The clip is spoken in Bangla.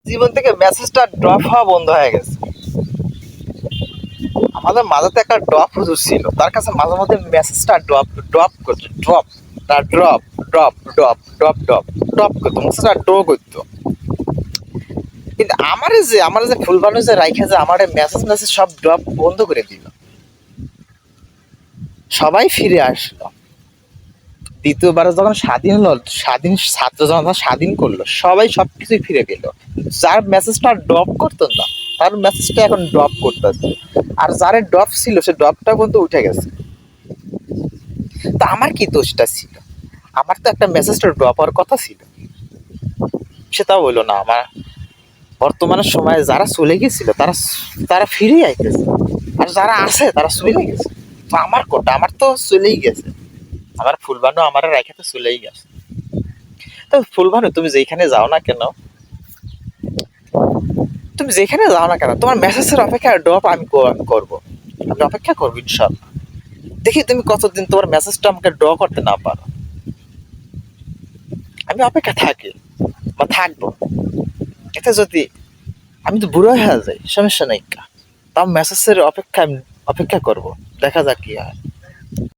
জীবন থেকে মেসেজটা ড্রপ হওয়া বন্ধ হয়ে গেছে। আমাদের মাঝে একটা ড্রপ হুজুর ছিল, তার কাছে মাঝে মধ্যে মেসেজটা ড্রপ ড্রপ করতো, ড্রপ তার drop drop drop drop drop drop করতো, মেসেজটা ড্র করতো। কিন্তু আমার যে ফুল বানু যে রাইখে যে আমার মেসেজ মেসেজ সব ড্রপ বন্ধ করে দিল। সবাই ফিরে আসলো। দ্বিতীয়বার যখন স্বাধীন হলো, স্বাধীন ছাত্র জনতা স্বাধীন করলো, সবাই সবকিছুই ফিরে পেল। যার মেসেজটা ড্রপ করতো না, তার মেসেজটা এখন ড্রপ করতেছে। আর যার ড্রপ ছিল সে ড্রপটা কিন্তু উঠে গেছে। তো আমার কি দোষটা ছিল? আমার তো একটা মেসেজটা ড্রপ হওয়ার কথা ছিল, সেটাও হইলো না। আমার বর্তমানের সময়ে যারা চলে গেছিল তারা তারা ফিরে আইতেছে, আর যারা আছে তারা চলে গেছে। তো আমার কোটা, আমার তো চলেই গেছে। আমার ফুলবানু আমার রাইখে তো চলেই গেছে। তো ফুলবানু, তুমি যেখানে যাও না কেন, তুমি যেখানে যাও না কেন, তোমার মেসেজের অপেক্ষা ড্রপ আমি করবো। আমি অপেক্ষা করবো ইনশাল্লাহ। দেখি তুমি কতদিন তোমার মেসেজটা আমাকে ড্র করতে না পারো। আমি অপেক্ষা থাকি বা থাকবো। এতে যদি আমি তো বুড়ো হয়ে যাই, সমস্যা নেই। তাও মেসেজের অপেক্ষা আমি অপেক্ষা করবো, দেখা যাক কি হয়।